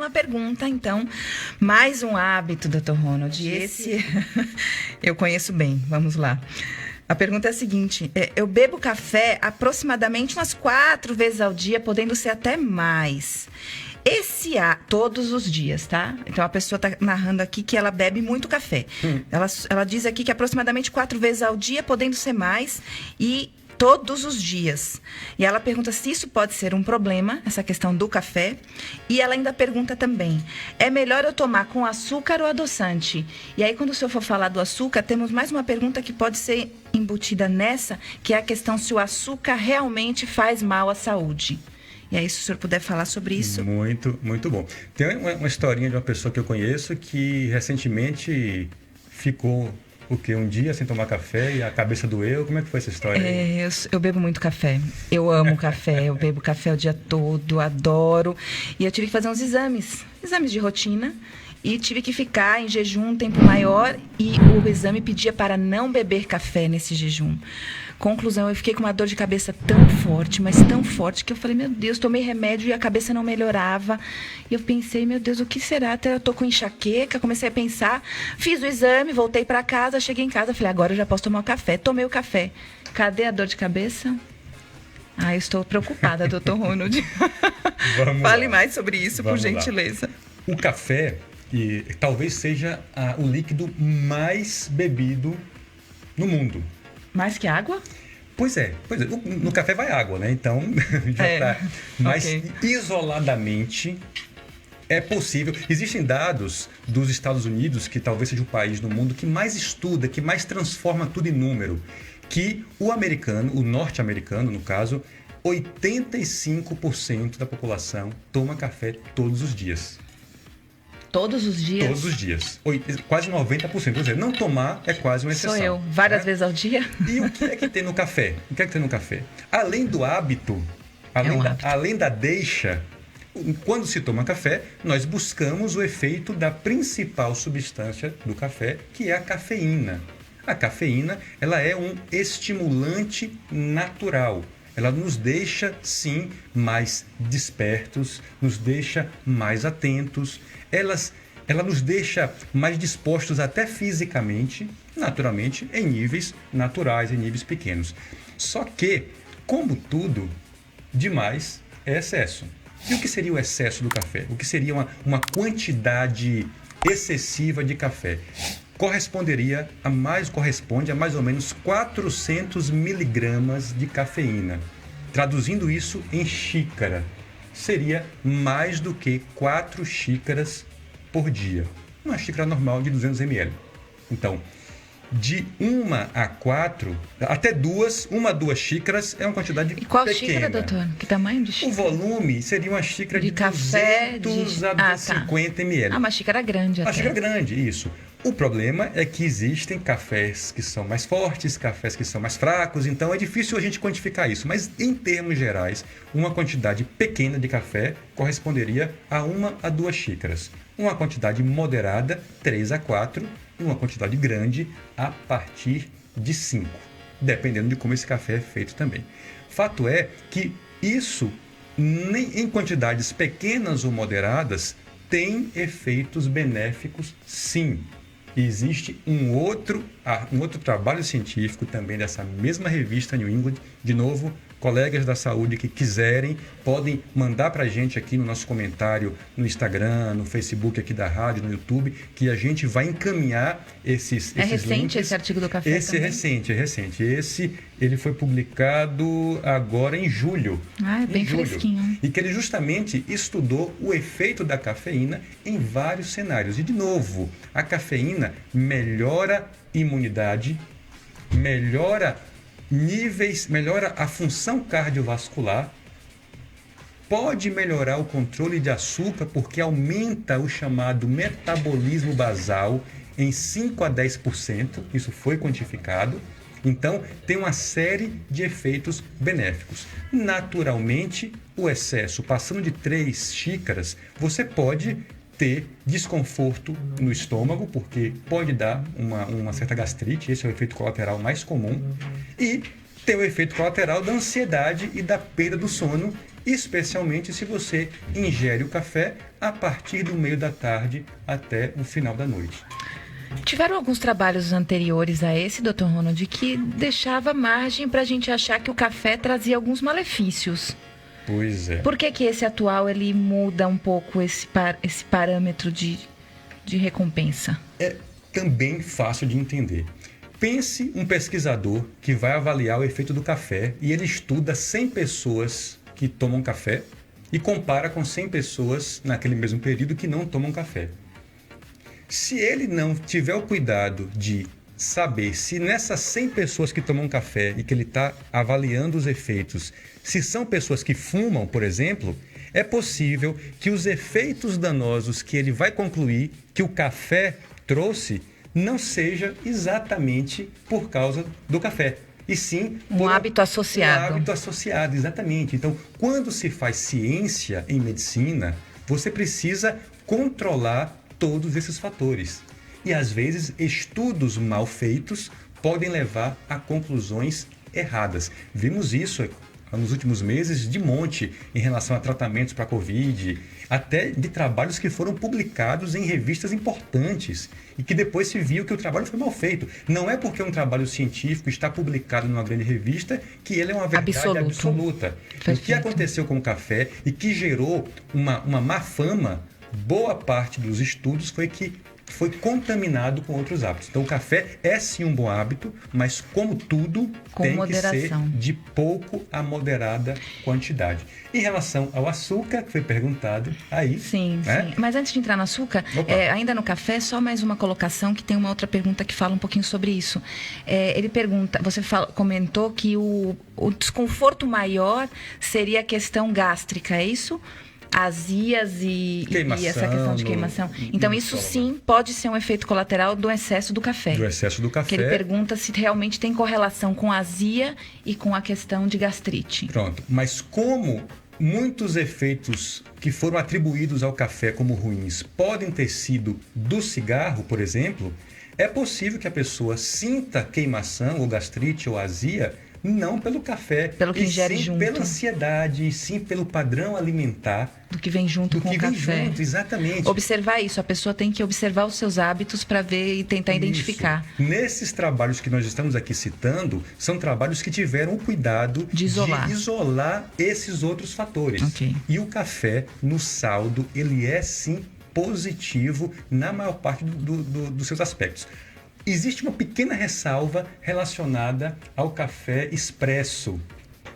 uma pergunta, então. Mais um hábito, Dr. Ronald. Esse eu conheço bem. Vamos lá. A pergunta é a seguinte. Eu bebo café aproximadamente umas 4 vezes ao dia, podendo ser até mais. Todos os dias, tá? Então, a pessoa está narrando aqui que ela bebe muito café. Ela diz aqui que aproximadamente 4 vezes ao dia, podendo ser mais, e todos os dias. E ela pergunta se isso pode ser um problema, essa questão do café. E ela ainda pergunta também, é melhor eu tomar com açúcar ou adoçante? E aí, quando o senhor for falar do açúcar, temos mais uma pergunta que pode ser embutida nessa, que é a questão se o açúcar realmente faz mal à saúde. E aí, se o senhor puder falar sobre isso. Muito, muito bom. Tem uma historinha de uma pessoa que eu conheço que recentemente ficou, um dia sem tomar café e a cabeça doeu. Como é que foi essa história? Eu bebo muito café. Eu amo café. Eu bebo café o dia todo, adoro. E eu tive que fazer uns exames de rotina. E tive que ficar em jejum um tempo maior. E o exame pedia para não beber café nesse jejum. Conclusão, eu fiquei com uma dor de cabeça tão forte, mas tão forte, que eu falei, meu Deus, tomei remédio e a cabeça não melhorava. E eu pensei, meu Deus, o que será? Até eu tô com enxaqueca, comecei a pensar. Fiz o exame, voltei para casa, cheguei em casa, falei, agora eu já posso tomar o café. Tomei o café. Cadê a dor de cabeça? Eu estou preocupada, Dr. Ronald. Fale mais sobre isso, por gentileza. O café, talvez seja o líquido mais bebido no mundo. Mais que água? Pois é. No café vai água, né? Então, já está. Mas, isoladamente, é possível. Existem dados dos Estados Unidos, que talvez seja o país no mundo que mais estuda, que mais transforma tudo em número, que o norte-americano, no caso, 85% da população toma café todos os dias. Todos os dias? Todos os dias. Quase 90%. Quer dizer, não tomar é quase uma exceção. Sou eu. Várias vezes ao dia? E o que é que tem no café? Além do hábito, além da deixa, quando se toma café, nós buscamos o efeito da principal substância do café, que é a cafeína. A cafeína, ela é um estimulante natural. Ela nos deixa, sim, mais despertos, nos deixa mais atentos. Ela nos deixa mais dispostos até fisicamente, naturalmente, em níveis naturais, em níveis pequenos. Só que, como tudo, demais é excesso. E o que seria o excesso do café? O que seria uma quantidade excessiva de café? Corresponde a mais ou menos 400 miligramas de cafeína. Traduzindo isso em xícara, seria mais do que 4 xícaras por dia. Uma xícara normal de 200 ml. Então, de 1 a 4, até 2, 1 a 2 xícaras é uma quantidade pequena. E qual xícara, doutor? Que tamanho de xícara? O volume seria uma xícara de café 200 a 250 ml. Uma xícara grande até. Uma xícara grande, isso. O problema é que existem cafés que são mais fortes, cafés que são mais fracos, então é difícil a gente quantificar isso. Mas, em termos gerais, uma quantidade pequena de café corresponderia a 1 a 2 xícaras. Uma quantidade moderada, 3 a 4, e uma quantidade grande a partir de 5, dependendo de como esse café é feito também. Fato é que isso, em quantidades pequenas ou moderadas, tem efeitos benéficos, sim. Existe um outro trabalho científico também dessa mesma revista New England, de novo, colegas da saúde que quiserem, podem mandar para a gente aqui no nosso comentário no Instagram, no Facebook aqui da rádio, no YouTube, que a gente vai encaminhar esses recente links. Esse artigo do café Esse também? É recente. Ele foi publicado agora em julho. É bem fresquinho. E que ele justamente estudou o efeito da cafeína em vários cenários. E, de novo, a cafeína melhora imunidade, melhora a função cardiovascular, pode melhorar o controle de açúcar porque aumenta o chamado metabolismo basal em 5 a 10%, isso foi quantificado. Então, tem uma série de efeitos benéficos. Naturalmente, o excesso, passando de 3 xícaras, você pode ter desconforto no estômago, porque pode dar uma certa gastrite, esse é o efeito colateral mais comum, e tem o efeito colateral da ansiedade e da perda do sono, especialmente se você ingere o café a partir do meio da tarde até o final da noite. Tiveram alguns trabalhos anteriores a esse, Dr. Ronald, que deixava margem para a gente achar que o café trazia alguns malefícios. Pois é. Por que esse atual ele muda um pouco esse parâmetro de recompensa? É também fácil de entender. Pense um pesquisador que vai avaliar o efeito do café e ele estuda 100 pessoas que tomam café e compara com 100 pessoas naquele mesmo período que não tomam café. Se ele não tiver o cuidado de saber se nessas 100 pessoas que tomam café e que ele está avaliando os efeitos, se são pessoas que fumam, por exemplo, é possível que os efeitos danosos que ele vai concluir que o café trouxe não seja exatamente por causa do café, e sim por um hábito associado. Um hábito associado, exatamente. Então, quando se faz ciência em medicina, você precisa controlar todos esses fatores. E, às vezes, estudos mal feitos podem levar a conclusões erradas. Vimos isso nos últimos meses de monte em relação a tratamentos para Covid, até de trabalhos que foram publicados em revistas importantes e que depois se viu que o trabalho foi mal feito. Não é porque um trabalho científico está publicado numa grande revista que ele é uma verdade absoluta. O que aconteceu com o café e que gerou uma má fama, boa parte dos estudos foi que foi contaminado com outros hábitos. Então, o café é sim um bom hábito, mas como tudo, tem moderação. Que ser de pouco a moderada quantidade. Em relação ao açúcar, que foi perguntado, aí... Sim, sim. Mas antes de entrar no açúcar, ainda no café, só mais uma colocação, que tem uma outra pergunta que fala um pouquinho sobre isso. Ele pergunta, você comentou que o desconforto maior seria a questão gástrica, é isso? Azias e essa questão de queimação. Então, isso sim pode ser um efeito colateral do excesso do café. Do excesso do café. Que ele pergunta se realmente tem correlação com a azia e com a questão de gastrite. Pronto. Mas como muitos efeitos que foram atribuídos ao café como ruins podem ter sido do cigarro, por exemplo, é possível que a pessoa sinta queimação ou gastrite ou azia não pelo café, pelo que ingere sim junto, pela ansiedade, e sim pelo padrão alimentar do que vem junto com o café. Junto, exatamente. Observar isso, a pessoa tem que observar os seus hábitos para ver e tentar identificar. Nesses trabalhos que nós estamos aqui citando, são trabalhos que tiveram o cuidado de isolar esses outros fatores. Okay. E o café, no saldo, ele é sim positivo na maior parte dos seus aspectos. Existe uma pequena ressalva relacionada ao café expresso,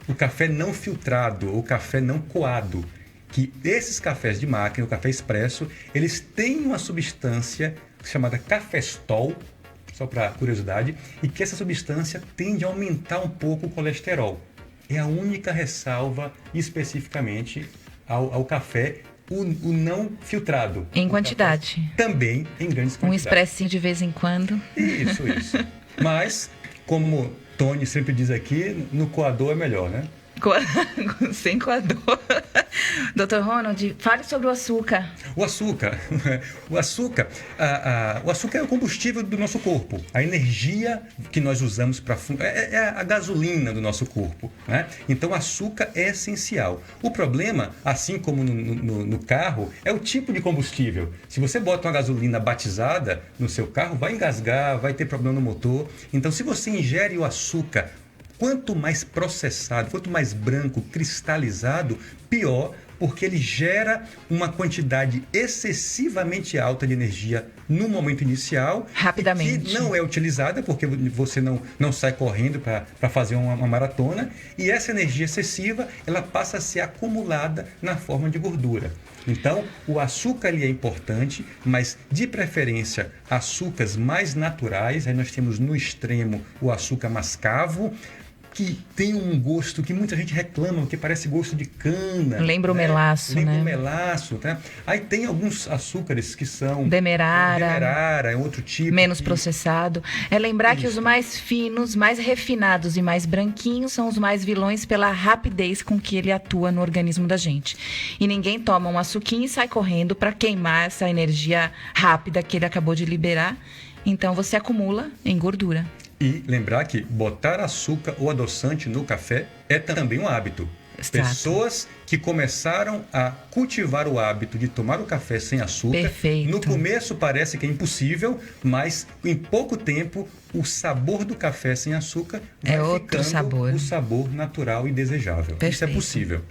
o café não filtrado ou café não coado, que esses cafés de máquina, o café expresso, eles têm uma substância chamada cafestol, só para curiosidade, e que essa substância tende a aumentar um pouco o colesterol. É a única ressalva especificamente ao café o não filtrado. Em quantidade. Também em grandes quantidades. Um expressinho de vez em quando. Isso. Mas, como Tony sempre diz aqui, no coador é melhor, né? Sem coador. Dr. Ronald, fale sobre o açúcar. O açúcar é o combustível do nosso corpo. A energia que nós usamos para... É a gasolina do nosso corpo, né? Então, o açúcar é essencial. O problema, assim como no carro, é o tipo de combustível. Se você bota uma gasolina batizada no seu carro, vai engasgar, vai ter problema no motor. Então, se você ingere o açúcar, quanto mais processado, quanto mais branco, cristalizado, pior, porque ele gera uma quantidade excessivamente alta de energia no momento inicial. Rapidamente. Que não é utilizada, porque você não sai correndo para fazer uma maratona. E essa energia excessiva, ela passa a ser acumulada na forma de gordura. Então, o açúcar ele é importante, mas de preferência açúcares mais naturais. Aí nós temos no extremo o açúcar mascavo, que tem um gosto que muita gente reclama, que parece gosto de cana. Lembra o melaço, Lembra né? o melaço, tá? Aí tem alguns açúcares que são... Demerara, é outro tipo. Menos processado. É lembrar que os mais finos, mais refinados e mais branquinhos são os mais vilões pela rapidez com que ele atua no organismo da gente. E ninguém toma um açuquinho e sai correndo para queimar essa energia rápida que ele acabou de liberar. Então você acumula em gordura. E lembrar que botar açúcar ou adoçante no café é também um hábito. Exato. Pessoas que começaram a cultivar o hábito de tomar o café sem açúcar. Perfeito. No começo parece que é impossível, mas em pouco tempo o sabor do café sem açúcar vai outro ficando sabor. o sabor natural e desejável. Perfeito. Isso é possível.